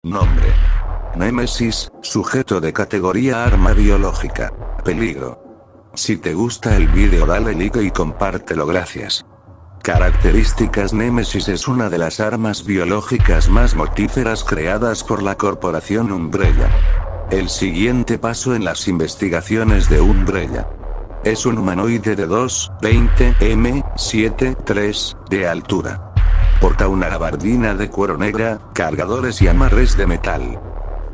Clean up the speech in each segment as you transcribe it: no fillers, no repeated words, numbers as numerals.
Nombre: Némesis, sujeto de categoría arma biológica. Peligro. Si te gusta el vídeo dale like y compártelo, gracias. Características: Némesis es una de las armas biológicas más mortíferas creadas por la corporación Umbrella. El siguiente paso en las investigaciones de Umbrella. Es un humanoide de 2,20 m, 7,3 de altura. Porta una gabardina de cuero negra, cargadores y amarres de metal.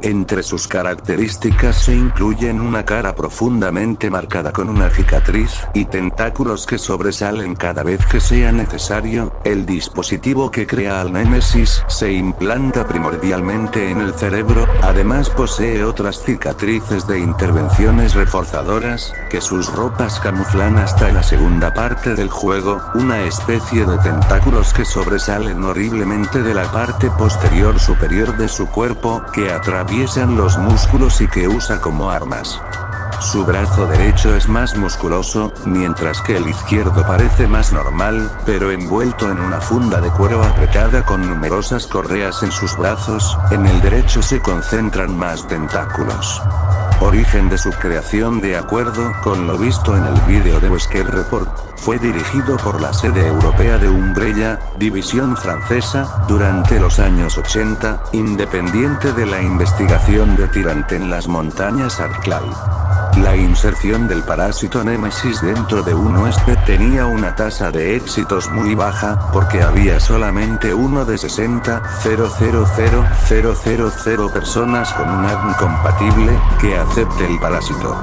Entre sus características se incluyen una cara profundamente marcada con una cicatriz y tentáculos que sobresalen cada vez que sea necesario. El dispositivo que crea al Némesis se implanta primordialmente en el cerebro, además posee otras cicatrices de intervenciones reforzadoras, que sus ropas camuflan hasta la segunda parte del juego, una especie de tentáculos que sobresalen horriblemente de la parte posterior superior de su cuerpo, que atraviesan los músculos y que usa como armas. Su brazo derecho es más musculoso, mientras que el izquierdo parece más normal, pero envuelto en una funda de cuero apretada con numerosas correas en sus brazos. En el derecho se concentran más tentáculos. Origen de su creación: de acuerdo con lo visto en el vídeo de Wesker Report, fue dirigido por la sede europea de Umbrella, división francesa, durante los años 80, independiente de la investigación de Tyrant en las montañas Arklay. La inserción del parásito Némesis dentro de un huésped tenía una tasa de éxitos muy baja, porque había solamente uno de 60,000,000 personas con un ADN compatible, que acepte el parásito.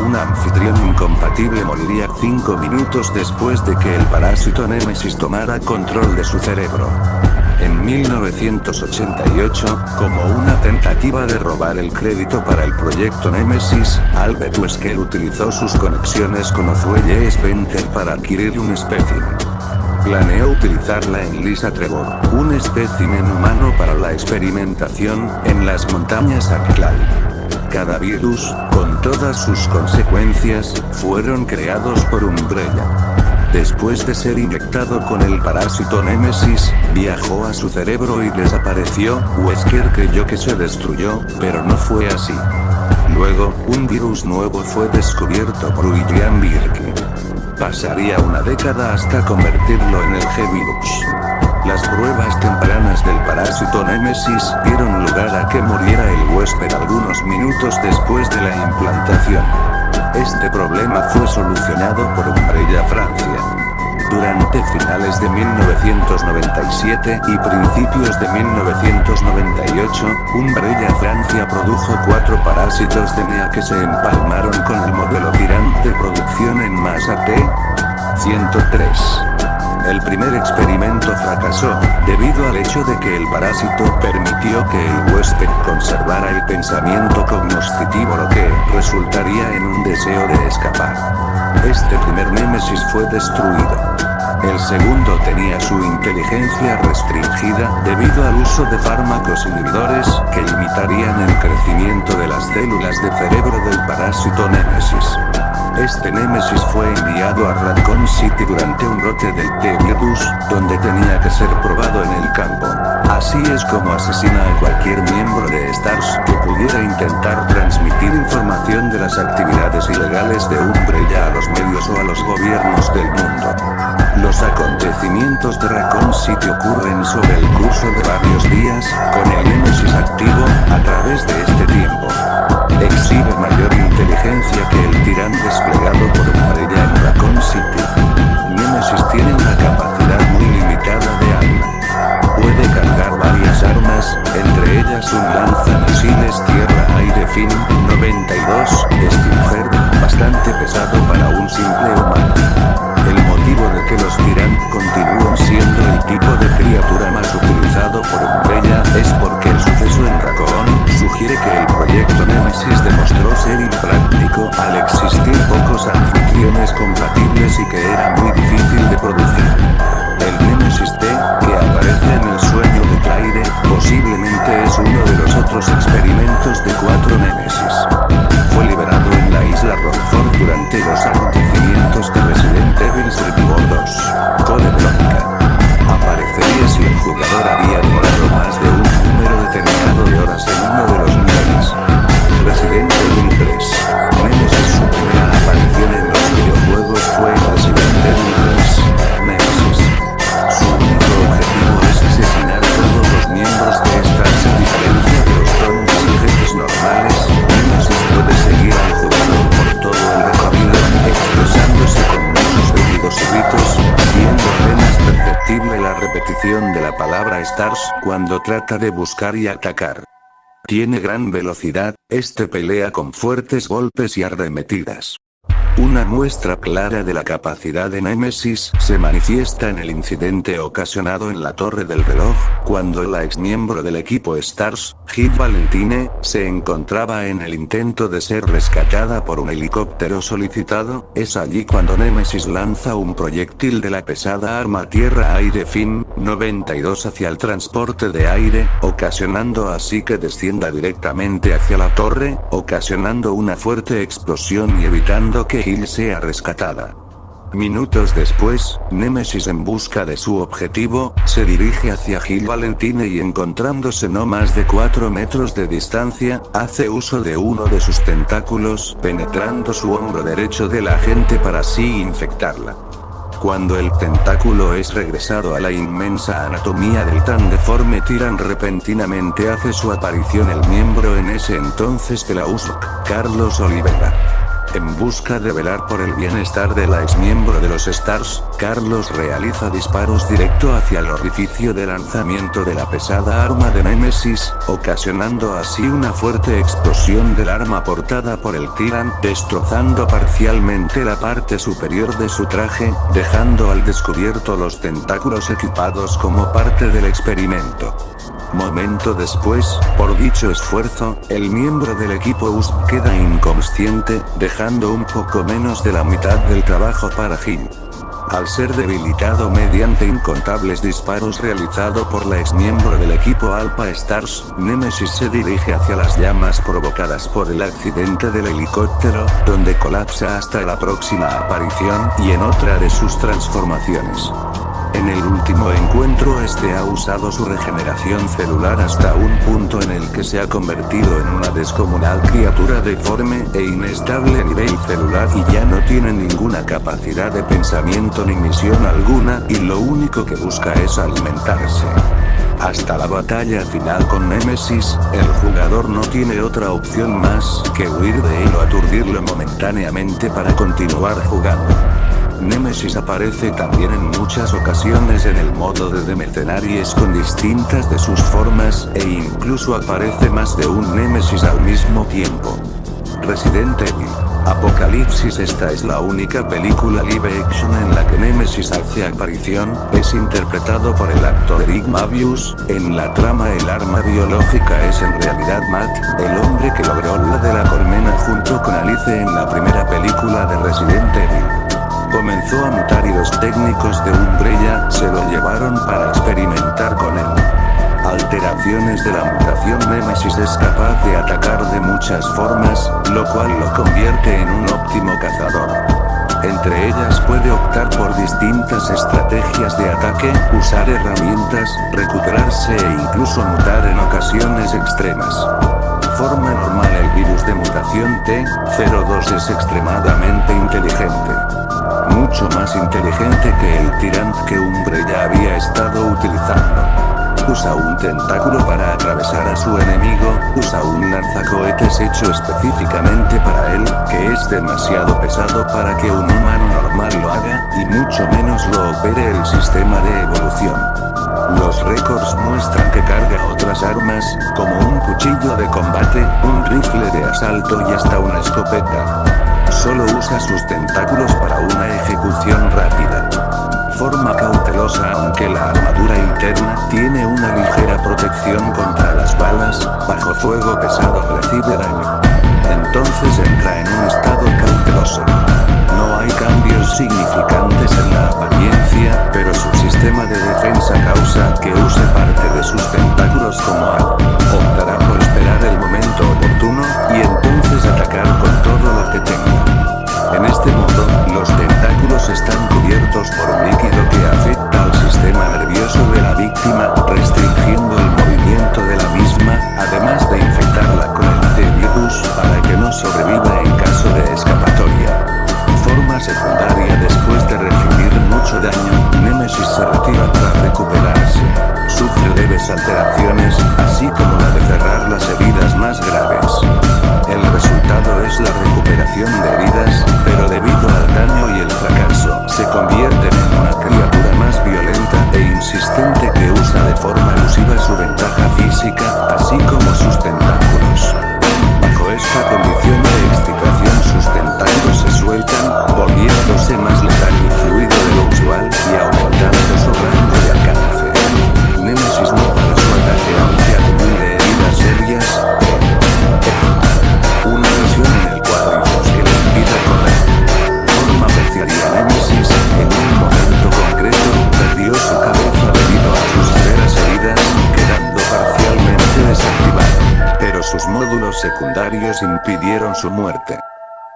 Un anfitrión incompatible moriría 5 minutos después de que el parásito Némesis tomara control de su cerebro. En 1988, como una tentativa de robar el crédito para el proyecto Némesis, Albert Wesker utilizó sus conexiones con Ozuelle Spencer para adquirir un espécimen. Planeó utilizarla en Lisa Trevor, un espécimen humano para la experimentación, en las montañas Arklay. Cada virus, con todas sus consecuencias, fueron creados por Umbrella. Después de ser inyectado con el parásito Némesis, viajó a su cerebro y desapareció. Wesker creyó que se destruyó, pero no fue así. Luego, un virus nuevo fue descubierto por William Birkin. Pasaría una década hasta convertirlo en el G-Virus. Las pruebas tempranas del parásito Némesis dieron lugar a que muriera el huésped algunos minutos después de la implantación. Este problema fue solucionado por Umbrella Francia. Durante finales de 1997 y principios de 1998, Umbrella Francia produjo 4 parásitos de NEA que se empalmaron con el modelo Tyrant de producción en masa T-103. El primer experimento fracasó, debido al hecho de que el parásito permitió que el huésped conservara el pensamiento cognoscitivo, lo que resultaría en un deseo de escapar. Este primer Némesis fue destruido. El segundo tenía su inteligencia restringida, debido al uso de fármacos inhibidores, que limitarían el crecimiento de las células de cerebro del parásito Némesis. Este Némesis fue enviado a Raccoon City durante un brote del T-Virus, donde tenía que ser probado en el campo. Así es como asesina a cualquier miembro de STARS que pudiera intentar transmitir información de las actividades ilegales de Umbrella a los medios o a los gobiernos del mundo. Los acontecimientos de Raccoon City ocurren sobre el curso de varios días, con el Némesis activo, a través de este tiempo. Exhibe mayor inteligencia que el Tyrant desplegado por Umbrella en Raccoon City. Némesis tiene una capacidad muy limitada de arma. Puede cargar varias armas, entre ellas un lanzamisiles tierra-aire Fin 92, Stinger, bastante pesado para un simple humano. El motivo de que los Tyrant continúen siendo el tipo de criatura más utilizado por Umbrella es porque el suceso en Raccoon sugiere que el proyecto Némesis demostró ser impráctico al existir pocos anfitriones compatibles y que era muy difícil de producir. El Némesis T, que aparece en el sueño de Claire, posiblemente es uno de los otros experimentos de 4 Némesis. Fue liberado en la isla Rockford durante los acontecimientos de Resident Evil Survivor 2. Code Verónica. Aparecería si el jugador había devorado más de un número determinado de cuando trata de buscar y atacar. Tiene gran velocidad, pelea con fuertes golpes y arremetidas. Una muestra clara de la capacidad de Némesis se manifiesta en el incidente ocasionado en la Torre del Reloj, cuando la exmiembro del equipo Stars, Jill Valentine, se encontraba en el intento de ser rescatada por un helicóptero solicitado. Es allí cuando Némesis lanza un proyectil de la pesada arma tierra-aire FIM 92 hacia el transporte de aire, ocasionando así que descienda directamente hacia la torre, ocasionando una fuerte explosión y evitando que Jill sea rescatada. Minutos después, Némesis, en busca de su objetivo, se dirige hacia Jill Valentine y, encontrándose no más de 4 metros de distancia, hace uso de uno de sus tentáculos, penetrando su hombro derecho del agente para así infectarla. Cuando el tentáculo es regresado a la inmensa anatomía del tan deforme Tyrant, repentinamente hace su aparición el miembro en ese entonces de la USOC, Carlos Oliveira. En busca de velar por el bienestar de la exmiembro de los Stars, Carlos realiza disparos directo hacia el orificio de lanzamiento de la pesada arma de Némesis, ocasionando así una fuerte explosión del arma portada por el Tyrant, destrozando parcialmente la parte superior de su traje, dejando al descubierto los tentáculos equipados como parte del experimento. Momento después, por dicho esfuerzo, el miembro del equipo USP queda inconsciente, dejando un poco menos de la mitad del trabajo para Jill. Al ser debilitado mediante incontables disparos realizados por la exmiembro del equipo Alpha Stars, Némesis se dirige hacia las llamas provocadas por el accidente del helicóptero, donde colapsa hasta la próxima aparición y en otra de sus transformaciones. En el último encuentro ha usado su regeneración celular hasta un punto en el que se ha convertido en una descomunal criatura deforme e inestable a nivel celular y ya no tiene ninguna capacidad de pensamiento ni misión alguna, y lo único que busca es alimentarse. Hasta la batalla final con Némesis, el jugador no tiene otra opción más que huir de él o aturdirlo momentáneamente para continuar jugando. Némesis aparece también en muchas ocasiones en el modo de The Mercenaries con distintas de sus formas, e incluso aparece más de un Némesis al mismo tiempo. Resident Evil Apocalipsis. Esta es la única película live action en la que Némesis hace aparición. Es interpretado por el actor Eric Mavius. En la trama, el arma biológica es en realidad Matt, el hombre que logró la de la colmena junto con Alice en la primera película de Resident Evil. Comenzó a mutar y los técnicos de Umbrella se lo llevaron para experimentar con él. Alteraciones de la mutación. Némesis es capaz de atacar de muchas formas, lo cual lo convierte en un óptimo cazador. Entre ellas puede optar por distintas estrategias de ataque, usar herramientas, recuperarse e incluso mutar en ocasiones extremas. Forma normal. El virus de mutación T-02 es extremadamente inteligente. Mucho más inteligente que el Tyrant que Umbrella había estado utilizando. Usa un tentáculo para atravesar a su enemigo, usa un lanzacohetes hecho específicamente para él, que es demasiado pesado para que un humano normal lo haga, y mucho menos lo opere el sistema de evolución. Los récords muestran que carga otras armas, como un cuchillo de combate, un rifle de asalto y hasta una escopeta. Solo usa sus tentáculos para una ejecución rápida. Forma cautelosa. Aunque la armadura interna tiene una ligera protección contra las balas, bajo fuego pesado recibe daño. Entonces entra en un estado cauteloso. No hay cambios significantes en la apariencia, pero su sistema de defensa causa que use parte de sus tentáculos como arma. Optará por esperar el momento oportuno, y entonces atacar con todo lo que tenga. En este modo, los tentáculos están cubiertos por un líquido que afecta al sistema nervioso de la víctima, restringiendo el movimiento de la misma, además de infectarla con el T-virus para que no sobreviva en caso de escapatoria. Forma secundaria. Después de recibir mucho daño, Némesis se retira para recuperarse. Sufre leves alteraciones, así como la de cerrar sus módulos secundarios impidieron su muerte.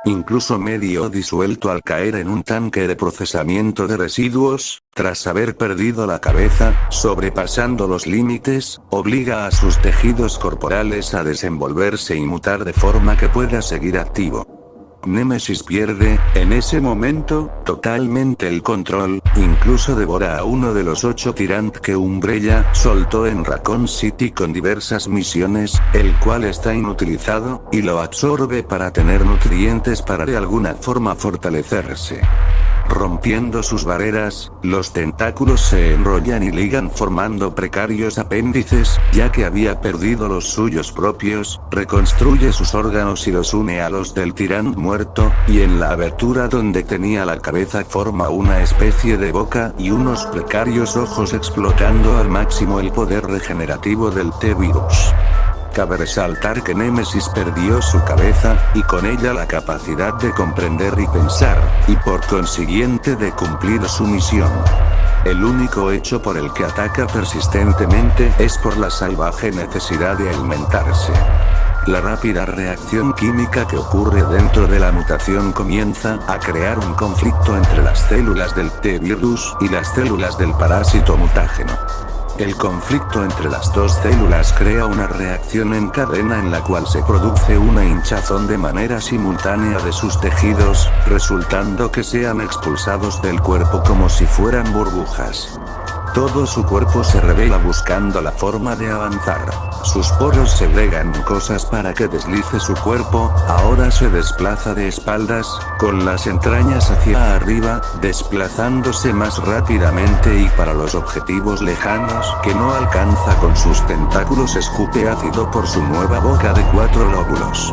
Incluso medio disuelto al caer en un tanque de procesamiento de residuos, tras haber perdido la cabeza, sobrepasando los límites, obliga a sus tejidos corporales a desenvolverse y mutar de forma que pueda seguir activo. Némesis pierde, en ese momento, totalmente el control, incluso devora a uno de los 8 Tyrant que Umbrella soltó en Raccoon City con diversas misiones, el cual está inutilizado, y lo absorbe para tener nutrientes para de alguna forma fortalecerse. Rompiendo sus barreras, los tentáculos se enrollan y ligan formando precarios apéndices, ya que había perdido los suyos propios, reconstruye sus órganos y los une a los del Tyrant muerto, y en la abertura donde tenía la cabeza forma una especie de boca y unos precarios ojos explotando al máximo el poder regenerativo del T-Virus. Cabe resaltar que Némesis perdió su cabeza, y con ella la capacidad de comprender y pensar, y por consiguiente de cumplir su misión. El único hecho por el que ataca persistentemente es por la salvaje necesidad de alimentarse. La rápida reacción química que ocurre dentro de la mutación comienza a crear un conflicto entre las células del T-Virus y las células del parásito mutágeno. El conflicto entre las dos células crea una reacción en cadena en la cual se produce una hinchazón de manera simultánea de sus tejidos, resultando que sean expulsados del cuerpo como si fueran burbujas. Todo su cuerpo se revela buscando la forma de avanzar. Sus poros segregan mucosas para que deslice su cuerpo, ahora se desplaza de espaldas, con las entrañas hacia arriba, desplazándose más rápidamente y para los objetivos lejanos que no alcanza con sus tentáculos escupe ácido por su nueva boca de 4 lóbulos.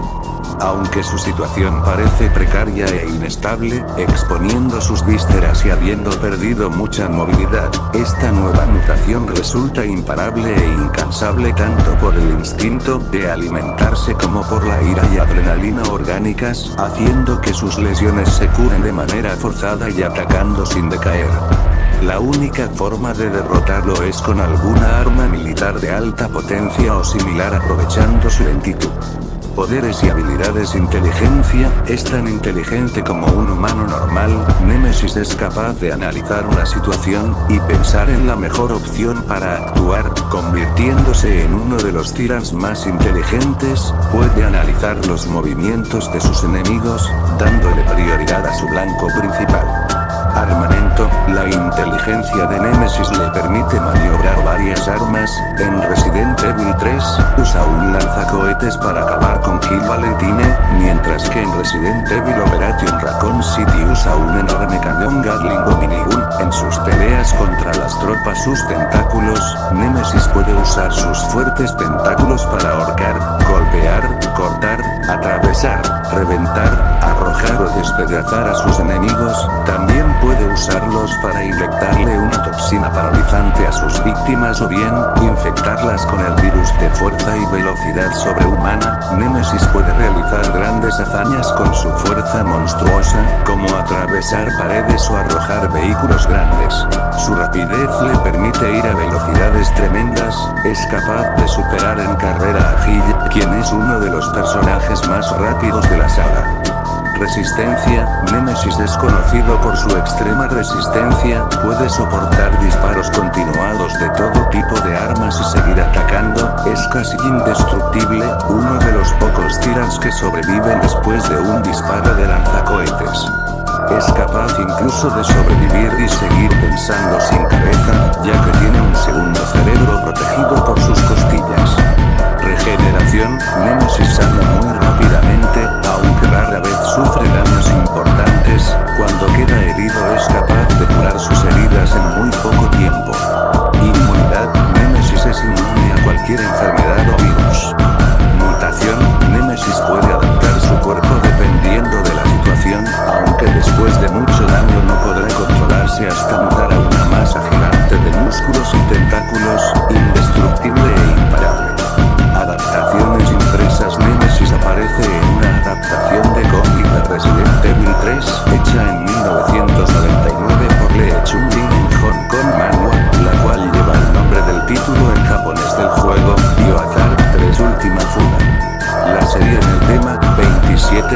Aunque su situación parece precaria e inestable, exponiendo sus vísceras y habiendo perdido mucha movilidad, esta nueva mutación resulta imparable e incansable tanto por el instinto de alimentarse como por la ira y adrenalina orgánicas, haciendo que sus lesiones se curen de manera forzada y atacando sin decaer. La única forma de derrotarlo es con alguna arma militar de alta potencia o similar aprovechando su lentitud. Poderes y habilidades. Inteligencia, es tan inteligente como un humano normal. Némesis es capaz de analizar una situación y pensar en la mejor opción para actuar, convirtiéndose en uno de los Tyrants más inteligentes. Puede analizar los movimientos de sus enemigos, dándole prioridad a su blanco principal. Armamento, la inteligencia de Némesis le permite maniobrar varias armas. En Resident Evil 3, usa un lanzacohetes para acabar con Kill Valentine, mientras que en Resident Evil Operation Raccoon City usa un enorme cañón Gatling o minigun. En sus peleas contra las tropas sus tentáculos, Némesis puede usar sus fuertes tentáculos para ahorcar, golpear, cortar, atravesar, reventar, arrojar o despedazar a sus enemigos. También puede usarlos para inyectarle una toxina paralizante a sus víctimas o bien, infectarlas con el virus de fuerza y velocidad sobrehumana. Némesis puede realizar grandes hazañas con su fuerza monstruosa, como atravesar paredes o arrojar vehículos grandes. Su rapidez le permite ir a velocidades tremendas, es capaz de superar en carrera a Jill, quien es uno de los personajes más rápidos de la saga. Resistencia, Némesis es conocido por su extrema resistencia, puede soportar disparos continuados de todo tipo de armas y seguir atacando, es casi indestructible, uno de los pocos Tyrants que sobreviven después de un disparo de lanzacohetes. Es capaz incluso de sobrevivir y seguir pensando sin cabeza, ya que tiene un segundo cerebro protegido por sus costillas. Regeneración, Némesis sana muy rápidamente, aunque rara vez sufre daños importantes. Cuando queda herido es capaz de curar sus heridas en muy poco tiempo. Inmunidad, Némesis es inmune a cualquier enfermedad o virus. Mutación, Némesis puede adaptar su cuerpo dependiendo de la situación, aunque después de mucho daño no podrá controlarse hasta mutar a una masa gigante de músculos y tentáculos, indestructible e imparable. Adaptaciones impresas,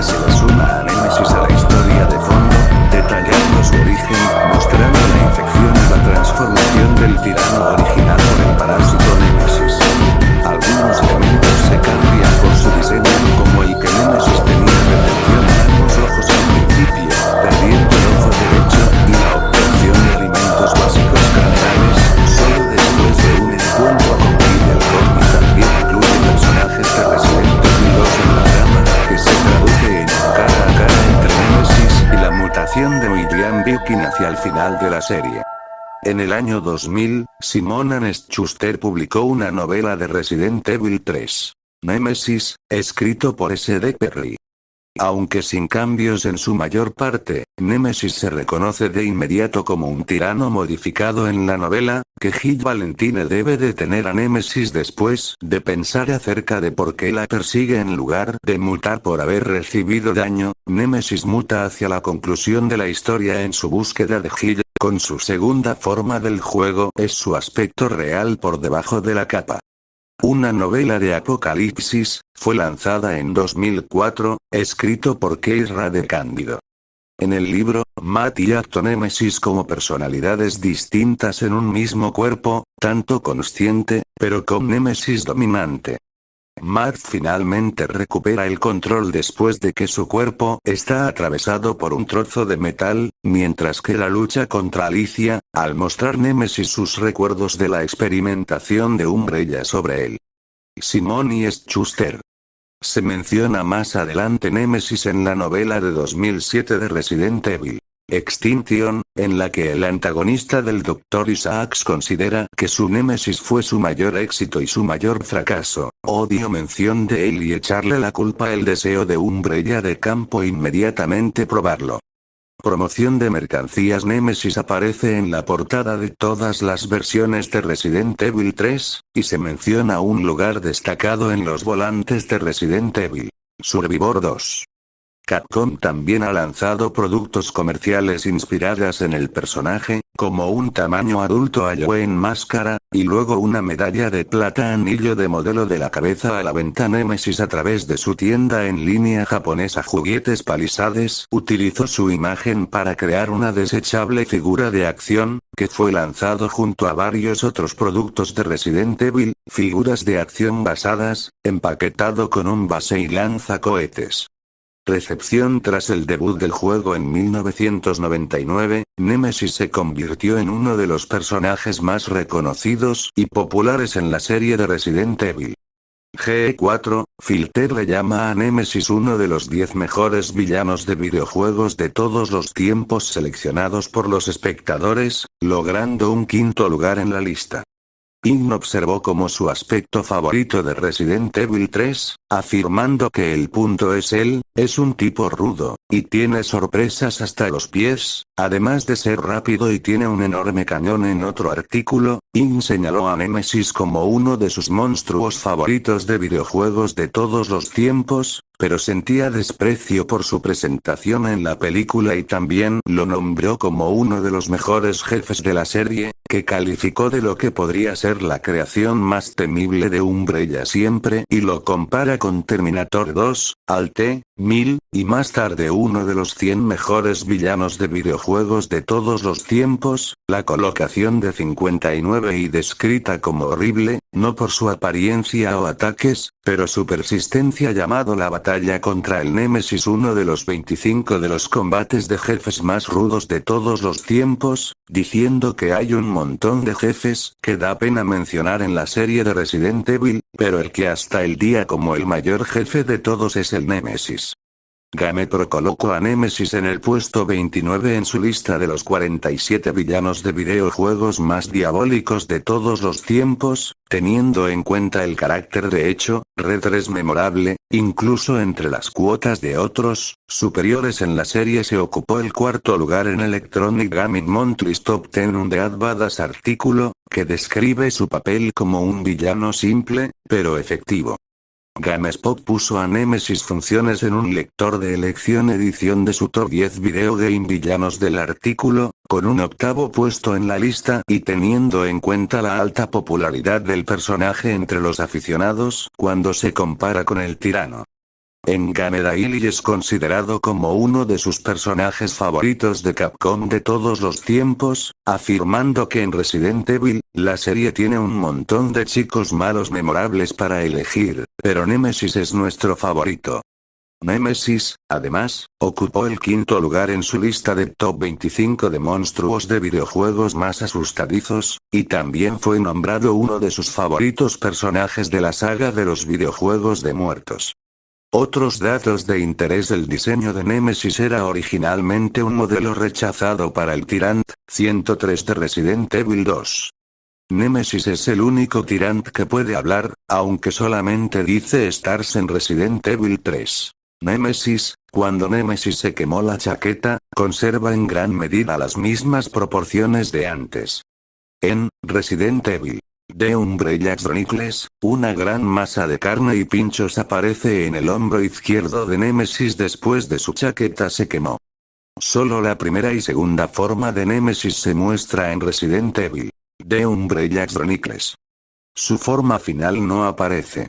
que se le suma a Némesis a la historia de fondo, detallando su origen, mostrando la infección y la transformación del tirano original por el parásito Némesis. Algunos elementos se cambian por su diseño, como el que Némesis tenía retención en ambos ojos al principio, perdiendo el ojo derecho, y la obtención de alimentos básicos craneales, solo después de un encuentro con Kid. El cómic también incluye personajes de Resident Evil 2 en la trama, que se traduce en un cara a cara entre Némesis y la mutación de William Birkin hacia el final de la serie. En el año 2000, Simon and Schuster publicó una novela de Resident Evil 3, Nemesis, escrito por S.D. Perry. Aunque sin cambios en su mayor parte, Némesis se reconoce de inmediato como un tirano modificado en la novela, que Jill Valentine debe detener a Némesis después de pensar acerca de por qué la persigue en lugar de mutar por haber recibido daño. Némesis muta hacia la conclusión de la historia en su búsqueda de Jill, con su segunda forma del juego, es su aspecto real por debajo de la capa. Una novela de Apocalipsis, fue lanzada en 2004, escrito por Keira de Cándido. En el libro, Matt y acto Némesis como personalidades distintas en un mismo cuerpo, tanto consciente, pero con Némesis dominante. Matt finalmente recupera el control después de que su cuerpo está atravesado por un trozo de metal, mientras que la lucha contra Alicia, al mostrar Némesis sus recuerdos de la experimentación de Umbrella sobre él. Simon y Schuster. Se menciona más adelante Némesis en la novela de 2007 de Resident Evil, Extinction, en la que el antagonista del Dr. Isaacs considera que su Némesis fue su mayor éxito y su mayor fracaso. Odio mención de él y echarle la culpa el deseo de Umbrella de campo inmediatamente probarlo. Promoción de mercancías. Némesis aparece en la portada de todas las versiones de Resident Evil 3, y se menciona un lugar destacado en los volantes de Resident Evil Survivor 2. Capcom también ha lanzado productos comerciales inspiradas en el personaje, como un tamaño adulto Halloween máscara, y luego una medalla de plata anillo de modelo de la cabeza a la venta. Némesis a través de su tienda en línea japonesa Juguetes Palisades utilizó su imagen para crear una desechable figura de acción, que fue lanzado junto a varios otros productos de Resident Evil, figuras de acción basadas, empaquetado con un base y lanzacohetes. Recepción. Tras el debut del juego en 1999, Némesis se convirtió en uno de los personajes más reconocidos y populares en la serie de Resident Evil. G4, Filter le llama a Némesis uno de los 10 mejores villanos de videojuegos de todos los tiempos seleccionados por los espectadores, logrando un quinto lugar en la lista. Ing observó como su aspecto favorito de Resident Evil 3, afirmando que el punto es él, es un tipo rudo, y tiene sorpresas hasta los pies, además de ser rápido y tiene un enorme cañón. En otro artículo, Ing señaló a Némesis como uno de sus monstruos favoritos de videojuegos de todos los tiempos, pero sentía desprecio por su presentación en la película y también lo nombró como uno de los mejores jefes de la serie, que calificó de lo que podría ser la creación más temible de Umbrella siempre y lo compara con Terminator 2, al T-1000, y más tarde uno de los 100 mejores villanos de videojuegos de todos los tiempos. La colocación de 59 y descrita como horrible, no por su apariencia o ataques, pero su persistencia. Llamado la batalla contra el Némesis uno de los 25 de los combates de jefes más rudos de todos los tiempos, diciendo que hay un montón de jefes que da pena mencionar en la serie de Resident Evil, pero el que hasta el día como el mayor jefe de todos es el Némesis. GamePro colocó a Némesis en el puesto 29 en su lista de los 47 villanos de videojuegos más diabólicos de todos los tiempos, teniendo en cuenta el carácter de hecho, Red es memorable, incluso entre las cuotas de otros superiores en la serie. Se ocupó el cuarto lugar en Electronic Gaming Monthly's Top 10 Undead Badass artículo, que describe su papel como un villano simple, pero efectivo. GameSpot puso a Némesis funciones en un lector de elección edición de su top 10 video game villanos del artículo, con un octavo puesto en la lista y teniendo en cuenta la alta popularidad del personaje entre los aficionados cuando se compara con el tirano. En Game Daily es considerado como uno de sus personajes favoritos de Capcom de todos los tiempos, afirmando que en Resident Evil, la serie tiene un montón de chicos malos memorables para elegir, pero Nemesis es nuestro favorito. Nemesis, además, ocupó el quinto lugar en su lista de top 25 de monstruos de videojuegos más asustadizos, y también fue nombrado uno de sus favoritos personajes de la saga de los videojuegos de muertos. Otros datos de interés: el diseño de Nemesis era originalmente un modelo rechazado para el Tyrant 103 de Resident Evil 2. Nemesis es el único Tyrant que puede hablar, aunque solamente dice Stars en Resident Evil 3. Nemesis, cuando Nemesis se quemó la chaqueta, conserva en gran medida las mismas proporciones de antes. En Resident Evil The Umbrella Chronicles, una gran masa de carne y pinchos aparece en el hombro izquierdo de Nemesis después de su chaqueta se quemó. Solo la primera y segunda forma de Nemesis se muestra en Resident Evil The Umbrella Chronicles. Su forma final no aparece.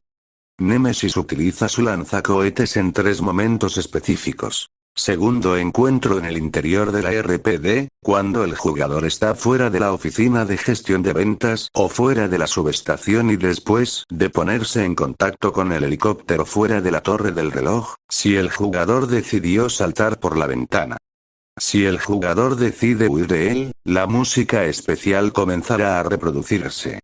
Nemesis utiliza su lanzacohetes en 3 momentos específicos. Segundo encuentro en el interior de la RPD, cuando el jugador está fuera de la oficina de gestión de ventas o fuera de la subestación y después de ponerse en contacto con el helicóptero fuera de la torre del reloj, si el jugador decidió saltar por la ventana. Si el jugador decide huir de él, la música especial comenzará a reproducirse.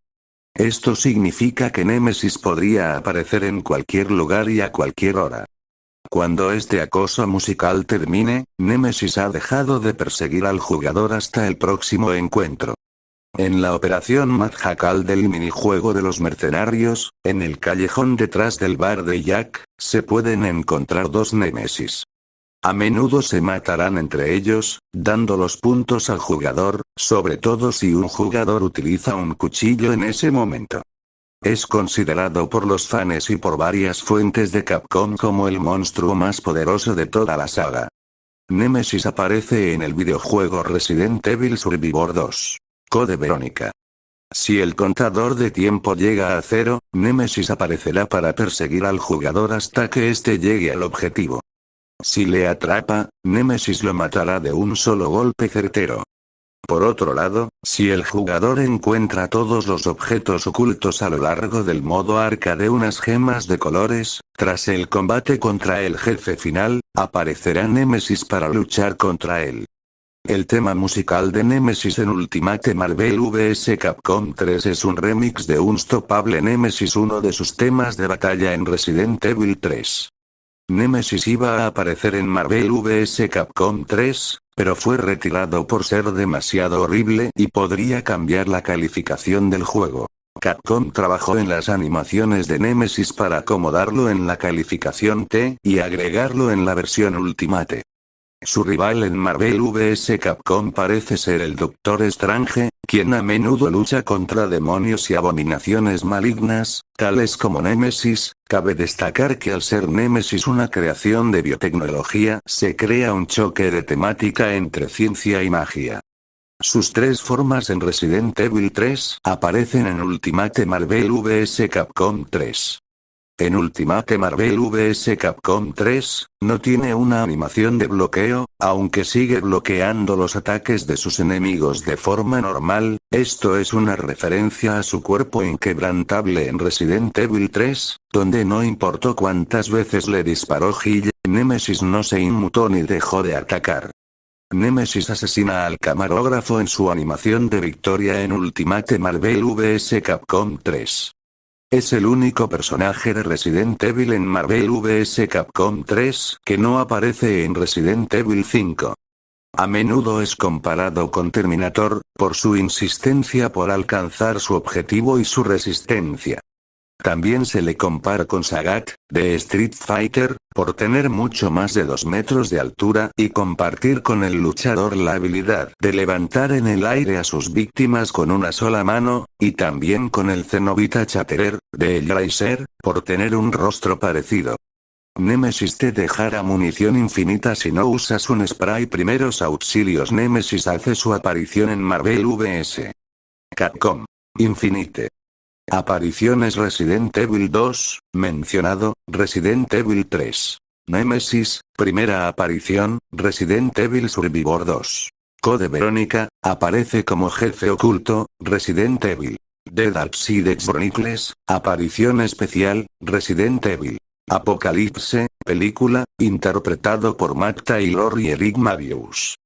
Esto significa que Nemesis podría aparecer en cualquier lugar y a cualquier hora. Cuando este acoso musical termine, Nemesis ha dejado de perseguir al jugador hasta el próximo encuentro. En la operación Mad Jackal del minijuego de los mercenarios, en el callejón detrás del bar de Jack, se pueden encontrar 2 Nemesis. A menudo se matarán entre ellos, dando los puntos al jugador, sobre todo si un jugador utiliza un cuchillo en ese momento. Es considerado por los fans y por varias fuentes de Capcom como el monstruo más poderoso de toda la saga. Nemesis aparece en el videojuego Resident Evil Survivor 2. Code Verónica. Si el contador de tiempo llega a 0, Nemesis aparecerá para perseguir al jugador hasta que éste llegue al objetivo. Si le atrapa, Nemesis lo matará de un solo golpe certero. Por otro lado, si el jugador encuentra todos los objetos ocultos a lo largo del modo arcade, unas gemas de colores, tras el combate contra el jefe final, aparecerá Nemesis para luchar contra él. El tema musical de Nemesis en Ultimate Marvel vs Capcom 3 es un remix de Unstoppable Nemesis, uno de sus temas de batalla en Resident Evil 3. Nemesis iba a aparecer en Marvel vs Capcom 3, pero fue retirado por ser demasiado horrible y podría cambiar la calificación del juego. Capcom trabajó en las animaciones de Nemesis para acomodarlo en la calificación T y agregarlo en la versión Ultimate. Su rival en Marvel vs Capcom parece ser el Doctor Strange, quien a menudo lucha contra demonios y abominaciones malignas, tales como Nemesis. Cabe destacar que al ser Nemesis una creación de biotecnología, se crea un choque de temática entre ciencia y magia. Sus 3 formas en Resident Evil 3 aparecen en Ultimate Marvel vs Capcom 3. En Ultimate Marvel vs Capcom 3, no tiene una animación de bloqueo, aunque sigue bloqueando los ataques de sus enemigos de forma normal. Esto es una referencia a su cuerpo inquebrantable en Resident Evil 3, donde no importó cuántas veces le disparó Jill, Nemesis no se inmutó ni dejó de atacar. Nemesis asesina al camarógrafo en su animación de victoria en Ultimate Marvel vs Capcom 3. Es el único personaje de Resident Evil en Marvel vs Capcom 3 que no aparece en Resident Evil 5. A menudo es comparado con Terminator, por su insistencia por alcanzar su objetivo y su resistencia. También se le compara con Sagat, de Street Fighter, por tener mucho más de 2 metros de altura y compartir con el luchador la habilidad de levantar en el aire a sus víctimas con una sola mano, y también con el Cenobita Chatterer, de Hellraiser, por tener un rostro parecido. Nemesis te dejará munición infinita si no usas un spray. Primeros auxilios. Nemesis hace su aparición en Marvel vs Capcom Infinite. Apariciones Resident Evil 2, mencionado, Resident Evil 3. Nemesis, primera aparición, Resident Evil Survivor 2. Code Verónica, aparece como jefe oculto, Resident Evil. The Darkseid Chronicles, aparición especial, Resident Evil. Apocalipse, película, interpretado por Matt Taylor y Eric Mavius.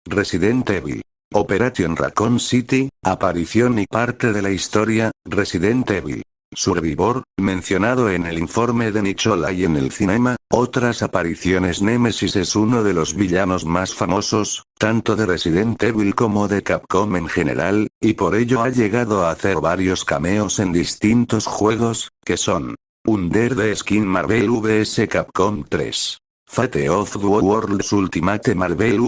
Resident Evil. Operation Raccoon City, aparición y parte de la historia, Resident Evil. Survivor, mencionado en el informe de Nichola y en el cinema, otras apariciones. Nemesis es uno de los villanos más famosos, tanto de Resident Evil como de Capcom en general, y por ello ha llegado a hacer varios cameos en distintos juegos, que son Under the Skin Marvel vs Capcom 3. Fate of the Worlds Ultimate Marvel